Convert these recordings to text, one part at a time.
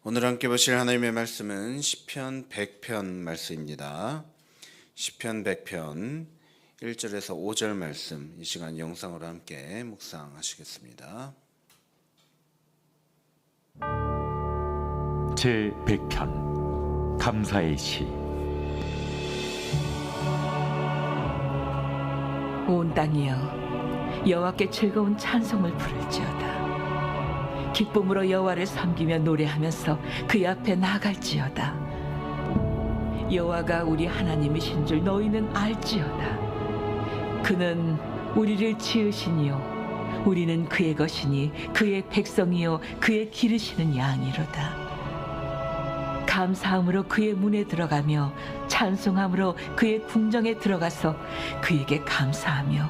오늘 함께 보실 하나님의 말씀은 시편 100편 말씀입니다. 시편 100편 1절에서 5절 말씀, 이 시간 영상으로 함께 묵상하시겠습니다. 제 100편 감사의 시. 온 땅이여 여호와께 즐거운 찬송을 부를지어다. 기쁨으로 여호와를 섬기며 노래하면서 그의 앞에 나갈지어다. 여호와가 우리 하나님이신 줄 너희는 알지어다. 그는 우리를 지으시니요 우리는 그의 것이니 그의 백성이요 그의 기르시는 양이로다. 감사함으로 그의 문에 들어가며 찬송함으로 그의 궁정에 들어가서 그에게 감사하며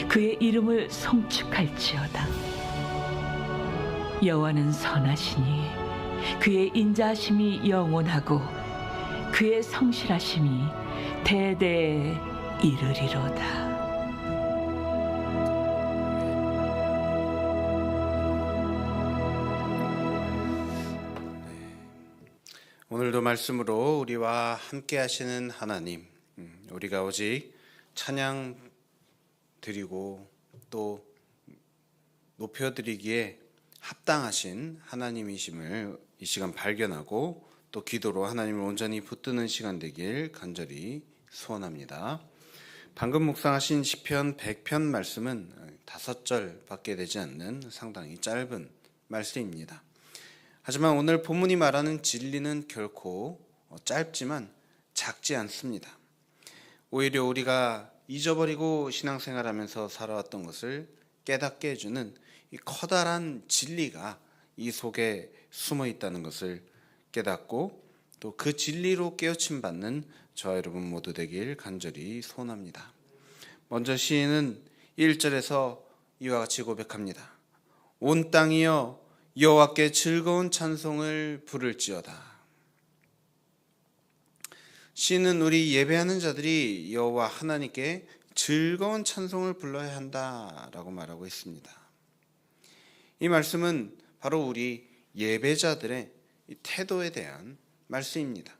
그의 이름을 송축할지어다. 여호와는 선하시니 그의 인자하심이 영원하고 그의 성실하심이 대대에 이르리로다. 오늘도 말씀으로 우리와 함께 하시는 하나님, 우리가 오직 찬양 드리고 또 높여드리기에 합당하신 하나님이심을 이 시간 발견하고 또 기도로 하나님을 온전히 붙드는 시간 되길 간절히 소원합니다. 방금 묵상하신 시편 100편 말씀은 5절밖에 되지 않는 상당히 짧은 말씀입니다. 하지만 오늘 본문이 말하는 진리는 결코 짧지만 작지 않습니다. 오히려 우리가 잊어버리고 신앙생활하면서 살아왔던 것을 깨닫게 해주는 이 커다란 진리가 이 속에 숨어 있다는 것을 깨닫고 또 그 진리로 깨우침 받는 저와 여러분 모두 되길 간절히 소원합니다. 먼저 시인은 1절에서 이와 같이 고백합니다. 온 땅이여 여호와께 즐거운 찬송을 부를지어다. 시인은 우리 예배하는 자들이 여호와 하나님께 즐거운 찬송을 불러야 한다라고 말하고 있습니다. 이 말씀은 바로 우리 예배자들의 태도에 대한 말씀입니다.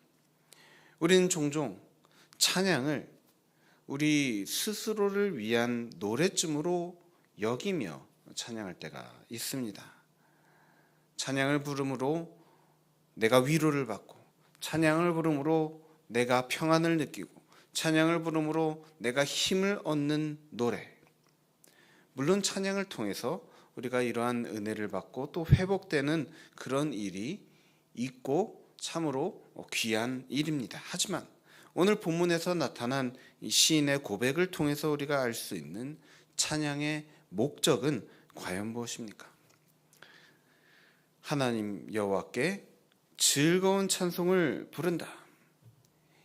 우리는 종종 찬양을 우리 스스로를 위한 노래쯤으로 여기며 찬양할 때가 있습니다. 찬양을 부름으로 내가 위로를 받고, 찬양을 부름으로 내가 평안을 느끼고, 찬양을 부름으로 내가 힘을 얻는 노래. 물론 찬양을 통해서 우리가 이러한 은혜를 받고 또 회복되는 그런 일이 있고 참으로 귀한 일입니다. 하지만 오늘 본문에서 나타난 이 시인의 고백을 통해서 우리가 알 수 있는 찬양의 목적은 과연 무엇입니까? 하나님 여호와께 즐거운 찬송을 부른다.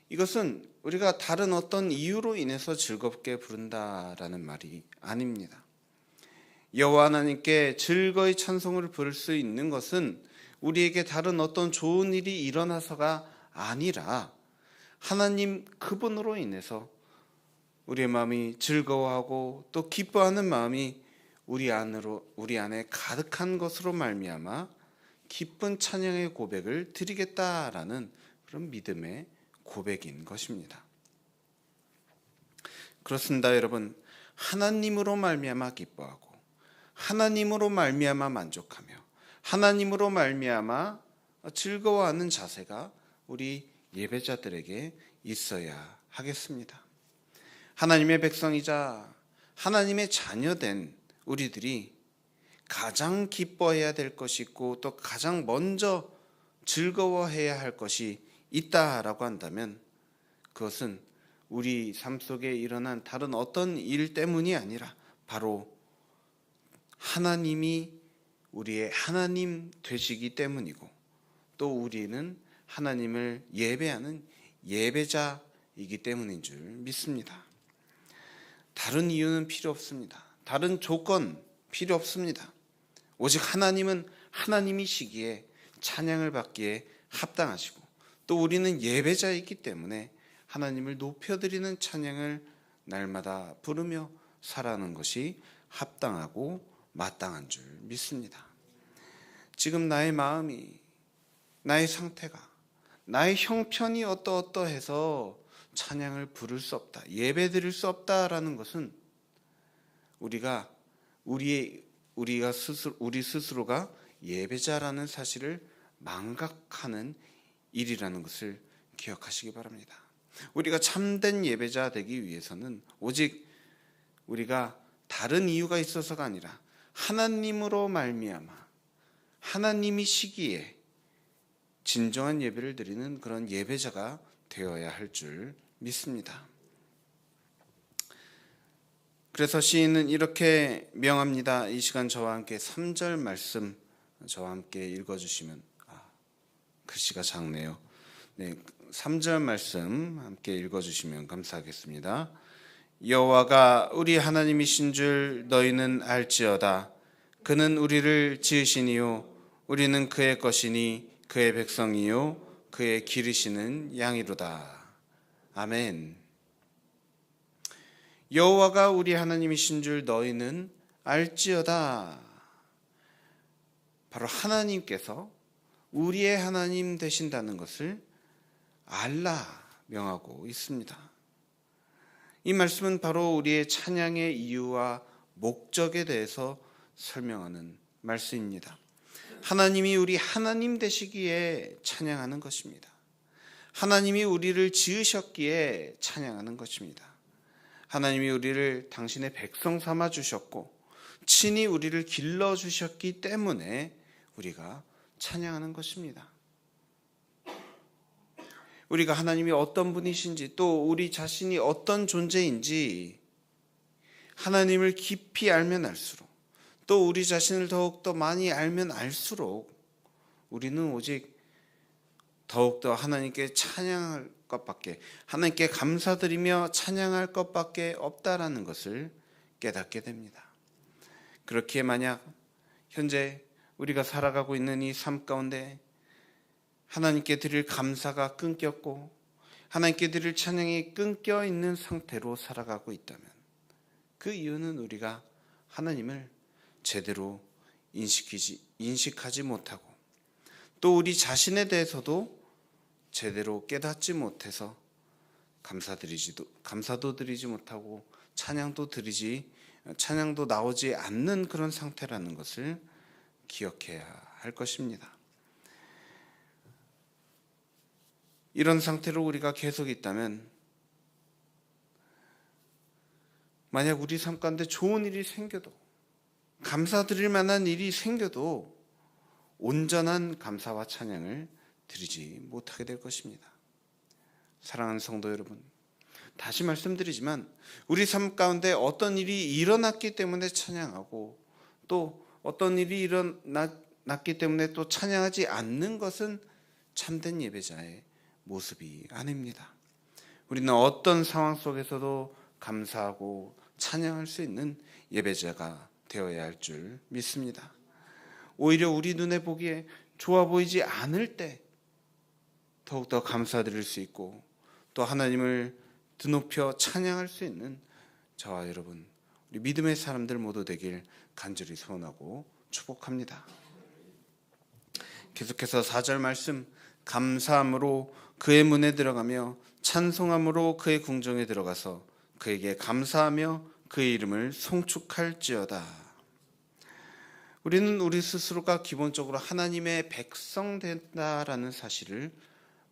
이것은 우리가 다른 어떤 이유로 인해서 즐겁게 부른다라는 말이 아닙니다. 여호와 하나님께 즐거이 찬송을 부를 수 있는 것은 우리에게 다른 어떤 좋은 일이 일어나서가 아니라 하나님 그분으로 인해서 우리의 마음이 즐거워하고 또 기뻐하는 마음이 우리 안에 가득한 것으로 말미암아 기쁜 찬양의 고백을 드리겠다라는 그런 믿음의 고백인 것입니다. 그렇습니다, 여러분. 하나님으로 말미암아 기뻐하고 하나님으로 말미암아 만족하며 하나님으로 말미암아 즐거워하는 자세가 우리 예배자들에게 있어야 하겠습니다. 하나님의 백성이자 하나님의 자녀된 우리들이 가장 기뻐해야 될 것이 있고 또 가장 먼저 즐거워해야 할 것이 있다라고 한다면 그것은 우리 삶 속에 일어난 다른 어떤 일 때문이 아니라 바로 하나님이 우리의 하나님 되시기 때문이고 또 우리는 하나님을 예배하는 예배자이기 때문인 줄 믿습니다. 다른 이유는 필요 없습니다. 다른 조건 필요 없습니다. 오직 하나님은 하나님이시기에 찬양을 받기에 합당하시고 또 우리는 예배자이기 때문에 하나님을 높여드리는 찬양을 날마다 부르며 살아가는 것이 합당하고 마땅한 줄 믿습니다. 지금 나의 마음이 나의 상태가, 나의 형편이 어떠어떠해서 찬양을 부를 수 없다, 예배 드릴 수 없다라는 것은 우리 스스로가 예배자라는 사실을 망각하는 일이라는 것을 기억하시기 바랍니다. 우리가 참된 예배자 되기 위해서는 오직 우리가 다른 이유가 있어서가 아니라 하나님으로 말미암아 하나님이시기에 진정한 예배를 드리는 그런 예배자가 되어야 할 줄 믿습니다. 그래서 시인은 이렇게 명합니다. 이 시간 저와 함께 3절 말씀 저와 함께 읽어주시면, 글씨가 작네요. 네, 3절 말씀 함께 읽어주시면 감사하겠습니다. 여호와가 우리 하나님이신 줄 너희는 알지어다. 그는 우리를 지으시니요 우리는 그의 것이니 그의 백성이요 그의 기르시는 양이로다. 아멘. 여호와가 우리 하나님이신 줄 너희는 알지어다. 바로 하나님께서 우리의 하나님 되신다는 것을 알라 명하고 있습니다. 이 말씀은 바로 우리의 찬양의 이유와 목적에 대해서 설명하는 말씀입니다. 하나님이 우리 하나님 되시기에 찬양하는 것입니다. 하나님이 우리를 지으셨기에 찬양하는 것입니다. 하나님이 우리를 당신의 백성 삼아 주셨고 친히 우리를 길러 주셨기 때문에 우리가 찬양하는 것입니다. 우리가 하나님이 어떤 분이신지, 또 우리 자신이 어떤 존재인지 하나님을 깊이 알면 알수록, 또 우리 자신을 더욱더 많이 알면 알수록 우리는 오직 더욱더 하나님께 찬양할 것밖에, 하나님께 감사드리며 찬양할 것밖에 없다라는 것을 깨닫게 됩니다. 그렇기에 만약 현재 우리가 살아가고 있는 이 삶 가운데 하나님께 드릴 감사가 끊겼고 하나님께 드릴 찬양이 끊겨 있는 상태로 살아가고 있다면 그 이유는 우리가 하나님을 제대로 인식하지 못하고 또 우리 자신에 대해서도 제대로 깨닫지 못해서 감사도 드리지 못하고 찬양도 나오지 않는 그런 상태라는 것을 기억해야 할 것입니다. 이런 상태로 우리가 계속 있다면 만약 우리 삶 가운데 좋은 일이 생겨도, 감사드릴 만한 일이 생겨도 온전한 감사와 찬양을 드리지 못하게 될 것입니다. 사랑하는 성도 여러분, 다시 말씀드리지만 우리 삶 가운데 어떤 일이 일어났기 때문에 찬양하고 또 어떤 일이 일어났기 때문에 또 찬양하지 않는 것은 참된 예배자의 모습이 아닙니다. 우리는 어떤 상황 속에서도 감사하고 찬양할 수 있는 예배자가 되어야 할 줄 믿습니다. 오히려 우리 눈에 보기에 좋아 보이지 않을 때 더욱더 감사드릴 수 있고 또 하나님을 드높여 찬양할 수 있는 저와 여러분, 우리 믿음의 사람들 모두 되길 간절히 소원하고 축복합니다. 계속해서 4절 말씀, 감사함으로 그의 문에 들어가며 찬송함으로 그의 궁정에 들어가서 그에게 감사하며 그의 이름을 송축할지어다. 우리는 우리 스스로가 기본적으로 하나님의 백성 된다라는 사실을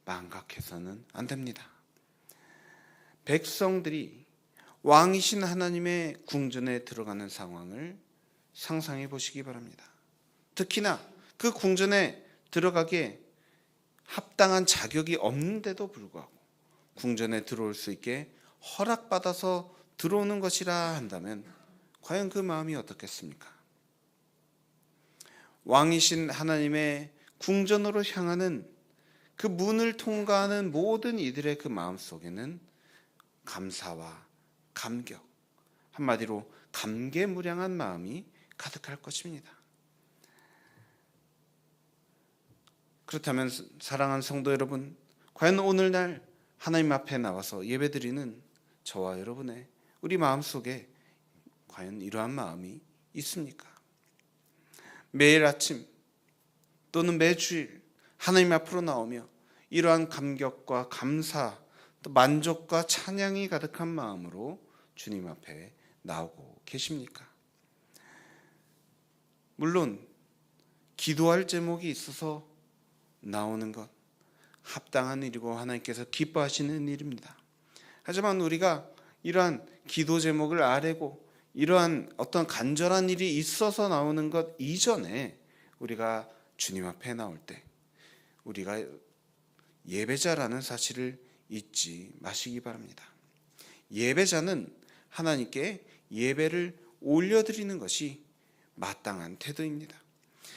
망각해서는 안 됩니다. 백성들이 왕이신 하나님의 궁전에 들어가는 상황을 상상해 보시기 바랍니다. 특히나 그 궁전에 들어가기에 합당한 자격이 없는데도 불구하고 궁전에 들어올 수 있게 허락받아서 들어오는 것이라 한다면 과연 그 마음이 어떻겠습니까? 왕이신 하나님의 궁전으로 향하는 그 문을 통과하는 모든 이들의 그 마음 속에는 감사와 감격, 한마디로 감개무량한 마음이 가득할 것입니다. 그렇다면 사랑하는 성도 여러분, 과연 오늘날 하나님 앞에 나와서 예배드리는 저와 여러분의 우리 마음속에 과연 이러한 마음이 있습니까? 매일 아침 또는 매주일 하나님 앞으로 나오며 이러한 감격과 감사 또 만족과 찬양이 가득한 마음으로 주님 앞에 나오고 계십니까? 물론 기도할 제목이 있어서 나오는 것 합당한 일이고 하나님께서 기뻐하시는 일입니다. 하지만 우리가 이러한 기도 제목을 아뢰고 이러한 어떤 간절한 일이 있어서 나오는 것 이전에 우리가 주님 앞에 나올 때 우리가 예배자라는 사실을 잊지 마시기 바랍니다. 예배자는 하나님께 예배를 올려드리는 것이 마땅한 태도입니다.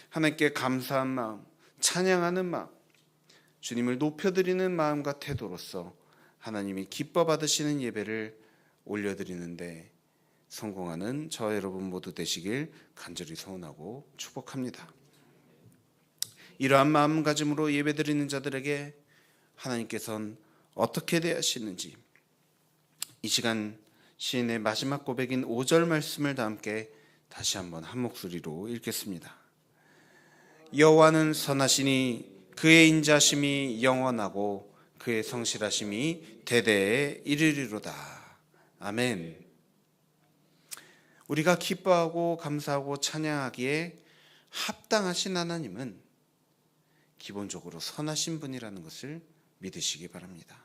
하나님께 감사한 마음, 찬양하는 마음, 주님을 높여드리는 마음과 태도로서 하나님이 기뻐 받으시는 예배를 올려드리는데 성공하는 저 여러분 모두 되시길 간절히 소원하고 축복합니다. 이러한 마음가짐으로 예배드리는 자들에게 하나님께서는 어떻게 대하시는지 이 시간 시인의 마지막 고백인 5절 말씀을 다 함께 다시 한번 한 목소리로 읽겠습니다. 여호와는 선하시니 그의 인자심이 영원하고 그의 성실하심이 대대에 이르리로다. 아멘. 우리가 기뻐하고 감사하고 찬양하기에 합당하신 하나님은 기본적으로 선하신 분이라는 것을 믿으시기 바랍니다.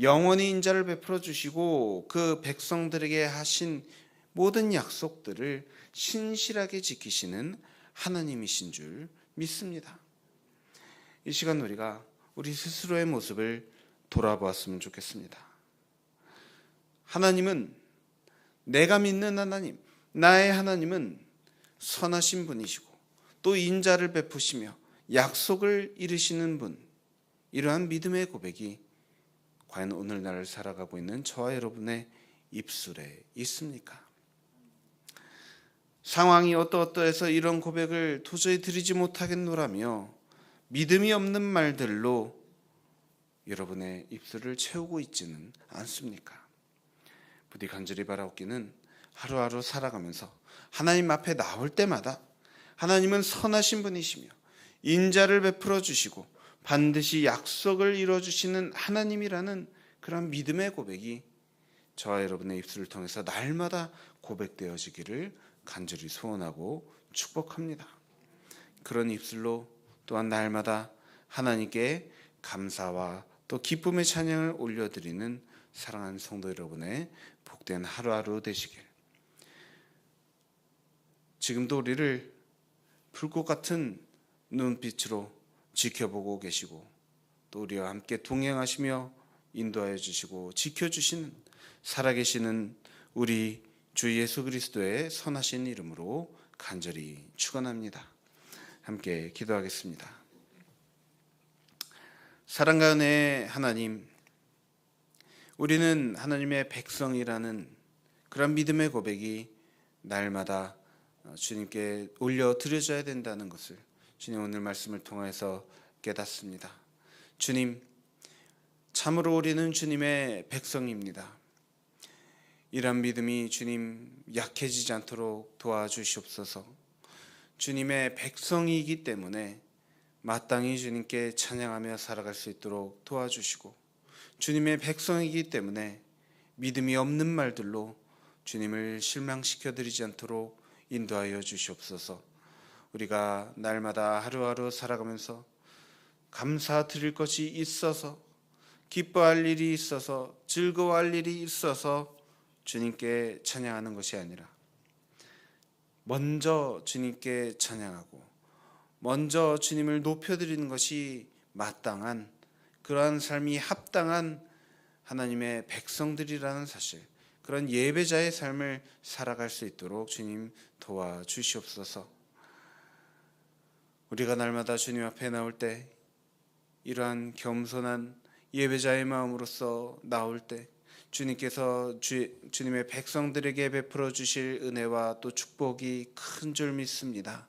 영원히 인자를 베풀어 주시고 그 백성들에게 하신 모든 약속들을 신실하게 지키시는 하나님이신 줄 믿습니다. 이 시간 우리가 우리 스스로의 모습을 돌아보았으면 좋겠습니다. 하나님은 내가 믿는 하나님, 나의 하나님은 선하신 분이시고 또 인자를 베푸시며 약속을 이루시는 분, 이러한 믿음의 고백이 과연 오늘날을 살아가고 있는 저와 여러분의 입술에 있습니까? 상황이 어떠어떠해서 이런 고백을 도저히 드리지 못하겠노라며 믿음이 없는 말들로 여러분의 입술을 채우고 있지는 않습니까? 부디 간절히 바라옵기는 하루하루 살아가면서 하나님 앞에 나올 때마다 하나님은 선하신 분이시며 인자를 베풀어 주시고 반드시 약속을 이루어주시는 하나님이라는 그런 믿음의 고백이 저와 여러분의 입술을 통해서 날마다 고백되어지기를 간절히 소원하고 축복합니다. 그런 입술로 또한 날마다 하나님께 감사와 또 기쁨의 찬양을 올려드리는 사랑하는 성도 여러분의 복된 하루하루 되시길. 지금도 우리를 불꽃 같은 눈빛으로 지켜보고 계시고 또 우리와 함께 동행하시며 인도하여 주시고 지켜주시는 살아계시는 우리 주 예수 그리스도의 선하신 이름으로 간절히 축원합니다. 함께 기도하겠습니다. 사랑과 은혜의 하나님, 우리는 하나님의 백성이라는 그런 믿음의 고백이 날마다 주님께 올려드려져야 된다는 것을 주님 오늘 말씀을 통해서 깨닫습니다. 주님, 참으로 우리는 주님의 백성입니다. 이런 믿음이 주님 약해지지 않도록 도와주시옵소서. 주님의 백성이기 때문에 마땅히 주님께 찬양하며 살아갈 수 있도록 도와주시고, 주님의 백성이기 때문에 믿음이 없는 말들로 주님을 실망시켜드리지 않도록 인도하여 주시옵소서. 우리가 날마다 하루하루 살아가면서 감사드릴 것이 있어서, 기뻐할 일이 있어서, 즐거워할 일이 있어서 주님께 찬양하는 것이 아니라 먼저 주님께 찬양하고 먼저 주님을 높여드리는 것이 마땅한 그러한 삶이 합당한 하나님의 백성들이라는 사실, 그런 예배자의 삶을 살아갈 수 있도록 주님 도와주시옵소서. 우리가 날마다 주님 앞에 나올 때 이러한 겸손한 예배자의 마음으로서 나올 때 주님께서 주님의 백성들에게 베풀어 주실 은혜와 또 축복이 큰 줄 믿습니다.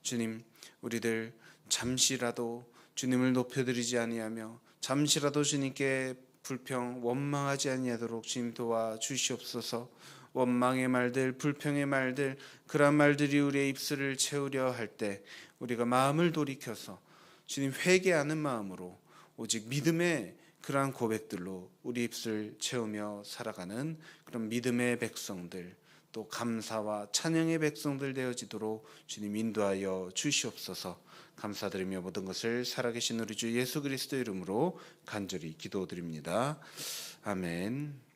주님, 우리들 잠시라도 주님을 높여드리지 아니하며 잠시라도 주님께 불평 원망하지 아니하도록 주님 도와주시옵소서. 원망의 말들, 불평의 말들, 그런 말들이 우리의 입술을 채우려 할 때 우리가 마음을 돌이켜서 주님 회개하는 마음으로 오직 믿음의 그러한 고백들로 우리 입술 채우며 살아가는 그런 믿음의 백성들, 또 감사와 찬양의 백성들 되어지도록 주님 인도하여 주시옵소서. 감사드리며 모든 것을 살아계신 우리 주 예수 그리스도 이름으로 간절히 기도드립니다. 아멘.